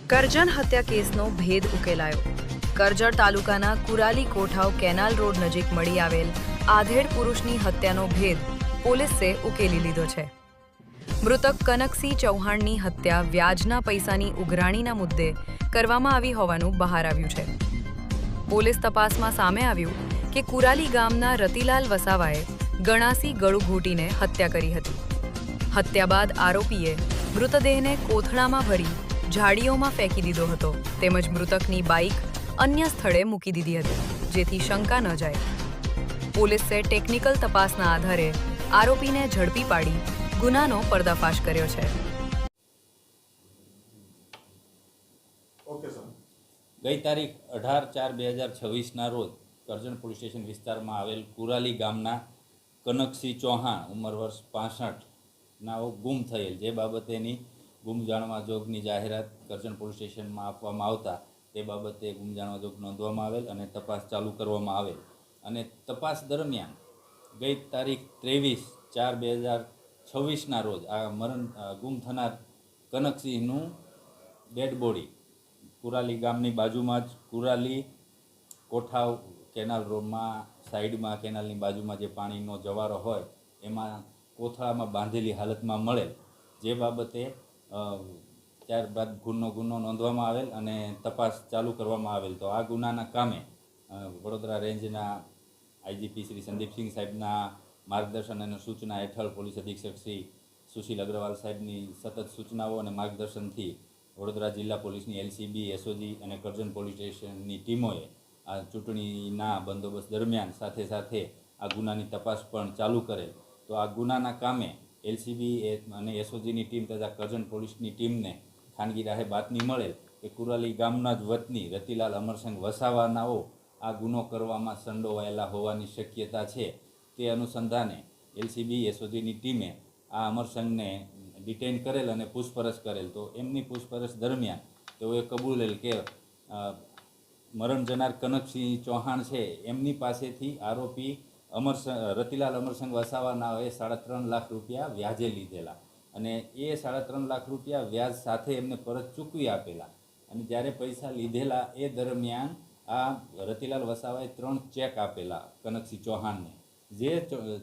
કરજણ હત્યા કેસનો ભેદ ઉકેલાયો. કરજણ તાલુકાના કુરાલી કોઠાવ કેનાલ રોડ નજીક મળી આવેલ આધેડ પુરુષની હત્યાનો ભેદ પોલીસે ઉકેલી લીધો છે. મૃતક કનકસિંહ ચૌહાણની હત્યા વ્યાજના પૈસાની ઉઘરાણીના મુદ્દે કરવામાં આવી હોવાનું બહાર આવ્યું છે. પોલીસ તપાસમાં સામે આવ્યું કે કુરાલી ગામના રતિલાલ વસાવાએ ગણાસી ગળું ઘૂંટીને હત્યા કરી હતી. હત્યા બાદ આરોપીએ મૃતદેહને કોથળામાં ભરી ઝાડીઓમાં ફેંકી દીધો હતો તેમજ મૃતકની બાઇક અન્ય સ્થળે મૂકી દીધી હતી, જેથી શંકા ન જાય. પોલીસે ટેકનિકલ તપાસના આધારે આરોપીને ઝડપી પાડી ગુનાનો પર્દાફાશ કર્યો છે. ગઈ તારીખ 18/4/2026ના રોજ કરજણ પોલીસ સ્ટેશન વિસ્તારમાં આવેલ કુરાલી ગામના કનકસિંહ ચૌહાણ ઉંમર વર્ષ 65 ગુમ થયેલ, જે બાબતેની ગુમ જાણવા જોગની જાહેરાત કરજણ પોલીસ સ્ટેશનમાં આપવામાં આવતા તે બાબતે ગુમ જાણવા જોગ નોંધવામાં આવેલ અને તપાસ ચાલુ કરવામાં આવેલ. અને તપાસ દરમિયાન ગઈ તારીખ 23/4/2026ના રોજ આ ગુમ થનાર કનકસિંહનું ડેડ બોડી કુરાલી ગામની બાજુમાં જ કુરાલી કોઠાવ કેનાલ રોડમાં સાઈડમાં કેનાલની બાજુમાં જે પાણીનો જવારો હોય એમાં કોથળામાં બાંધેલી હાલતમાં મળેલ, જે બાબતે ત્યારબાદ ગુનો નોંધવામાં આવેલ અને તપાસ ચાલુ કરવામાં આવેલ. તો આ ગુનાના કામે વડોદરા રેન્જના આઈજીપી શ્રી સંદીપસિંહ સાહેબના માર્ગદર્શન અને સૂચના હેઠળ પોલીસ અધિક્ષક શ્રી સુશીલ અગ્રવાલ સાહેબની સતત સૂચનાઓ અને માર્ગદર્શનથી વડોદરા જિલ્લા પોલીસની એલસીબી, એસઓજી અને કરજણ પોલીસ સ્ટેશનની ટીમોએ આ ચૂંટણીના બંદોબસ્ત દરમિયાન સાથે સાથે આ ગુનાની તપાસ પણ ચાલુ કરેલ. તો આ ગુનાના કામે એલસીબી અને એસઓજીની ટીમ તથા કરજણ પોલીસની ટીમને ખાનગી રાહે બાતમી મળેલ કે કુરાલી ગામના જ વતની રતિલાલ અમરસંગ વસાવાનાઓ આ ગુનો કરવામાં સંડોવાયેલા હોવાની શક્યતા છે. તે અનુસંધાને એલસીબી એસઓજીની ટીમે આ અમરસંગને ડિટેઇન કરેલ અને પૂછપરછ કરેલ. તો એમની પૂછપરછ દરમિયાન તેઓએ કબૂલેલ કે મરણ જનાર કનકસિંહ ચૌહાણ છે એમની પાસેથી આરોપી રતિલાલ અમરસંગ વસાવાનાઓએ 3.5 લાખ રૂપિયા વ્યાજે લીધેલા અને એ 3.5 લાખ રૂપિયા વ્યાજ સાથે એમને પરત ચૂકવી આપેલા. અને જ્યારે પૈસા લીધેલા એ દરમિયાન આ રતિલાલ વસાવાએ 3 ચેક આપેલા કનકસિંહ ચૌહાણને, જે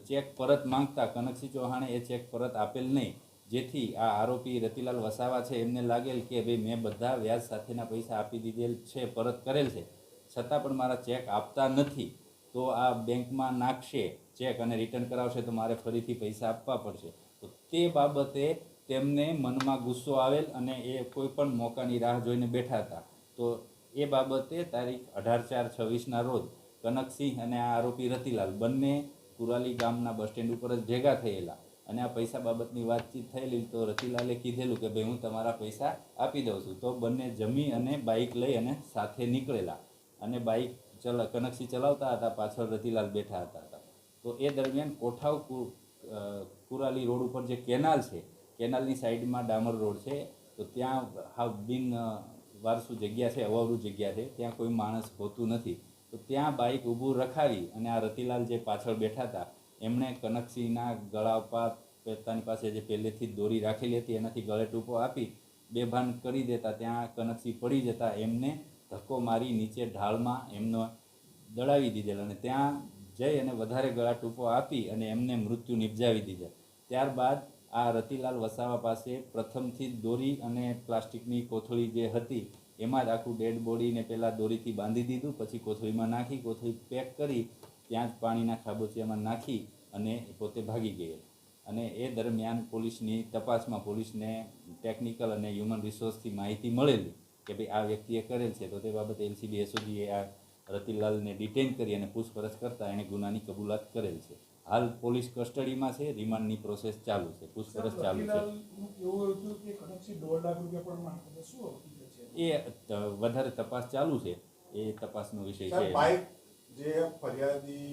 ચેક પરત માંગતા કનકસિંહ ચૌહાણે એ ચેક પરત આપેલ નહીં, જેથી આ આરોપી રતિલાલ વસાવા છે એમને લાગેલ કે ભાઈ મેં બધા વ્યાજ સાથેના પૈસા આપી દીધેલ છે, પરત કરેલ છે, છતાં પણ મારા ચેક આપતા નથી, તો આ બેંકમાં નાખશે ચેક અને રિટર્ન કરાવશે તો મારે ફરીથી પૈસા આપવા પડશે. તો તે બાબતે તેમને મનમાં ગુસ્સો આવેલ અને એ કોઈ પણ મોકાની રાહ જોઈને બેઠા હતા. તો એ બાબતે તારીખ 18/4/26ના રોજ કનકસિંહ અને આ આરોપી રતિલાલ બંને કુરાલી ગામના બસ સ્ટેન્ડ ઉપર જ ભેગા થયેલા અને આ પૈસા બાબતની વાતચીત થયેલી. તો રતિલાલે કીધેલું કે ભાઈ હું તમારા પૈસા આપી દઉં છું. તો બંને જમી અને બાઇક લઈ અને સાથે નીકળેલા અને બાઇક કનકસિંહ ચલાવતા હતા, પાછળ રતિલાલ બેઠા હતા. તો એ દરમિયાન કોઠાવ કુરાલી રોડ ઉપર જે કેનાલ છે, કેનાલની સાઈડમાં ડામર રોડ છે, તો ત્યાં હાવ બિન વારસુ જગ્યા છે, અવાવરૂ જગ્યા છે, ત્યાં કોઈ માણસ હોતું નથી. તો ત્યાં બાઇક ઊભું રખાવી અને આ રતિલાલ જે પાછળ બેઠા હતા એમણે કનકસિંહના ગળા ઉપર પોતાની પાસે જે પહેલેથી જ દોરી રાખેલી હતી એનાથી ગળે ટૂંપો આપી બેભાન કરી દેતા ત્યાં કનકસિંહ પડી જતા એમને ધક્કો મારી નીચે ઢાળમાં એમનો દડાવી દીધેલ અને ત્યાં જઈ અને વધારે ગળા ટૂંપો આપી અને એમને મૃત્યુ નિપજાવી દીધા. ત્યારબાદ આ રતિલાલ વસાવા પાસે પ્રથમથી જ દોરી અને પ્લાસ્ટિકની કોથળી જે હતી એમાં જ આખું ડેડ બોડીને પહેલાં દોરીથી બાંધી દીધું, પછી કોથળીમાં નાખી, કોથળી પેક કરી ત્યાં જ પાણીના ખાબોચિયામાં નાખી અને પોતે ભાગી ગયેલ. અને એ દરમિયાન પોલીસની તપાસમાં પોલીસને ટેકનિકલ અને હ્યુમન રિસોર્સથી માહિતી મળેલી કે ભાઈ આ વ્યક્તિએ કરેલ છે. તો તે બાબતે એલસીબી એસઓજીએ આ રતિલાલને ડિટેઇન કરી અને પૂછપરછ કરતા એણે ગુનાની કબૂલાત કરેલ છે. હાલ પોલીસ કસ્ટડીમાં છે, રિમાન્ડની પ્રોસેસ ચાલુ છે, પૂછપરછ ચાલુ છે. એ વધારે તપાસ ચાલુ છે, એ તપાસનો વિષય છે. જે ફરિયાદી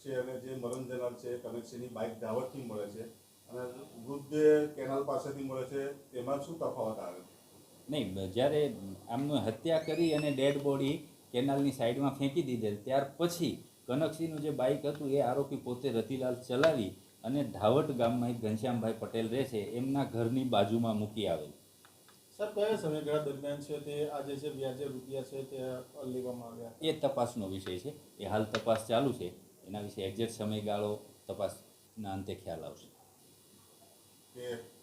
છે અને જે મરણ જનાર છે કનકસિંહની બાઇક ધાવડથી મળે છે અને મૃતદેહ કેનાલ પાસેથી મળે છે, તેમાં શું તફાવત આવે? નહીં, જ્યારે આમનું હત્યા કરી અને ડેડ બોડી કેનાલની સાઈડમાં ફેંકી દીધેલ ત્યાર પછી કનકસિંહનું જે બાઇક હતું એ આરોપી પોતે રતિલાલ ચલાવી અને ધાવટ ગામમાં એક ઘનશ્યામભાઈ પટેલ રહે છે એમના ઘરની બાજુમાં મૂકી આવેલ. સાહેબ કયા સમયગાળા દરમિયાન છે તે આજે જે વ્યાજે રૂપિયા છે તે લેવામાં આવ્યા? એ તપાસનો વિષય છે. એ હાલ તપાસ ચાલુ છે. એના વિશે એક્ઝેક્ટ સમયગાળો તપાસના અંતે ખ્યાલ આવશે. કે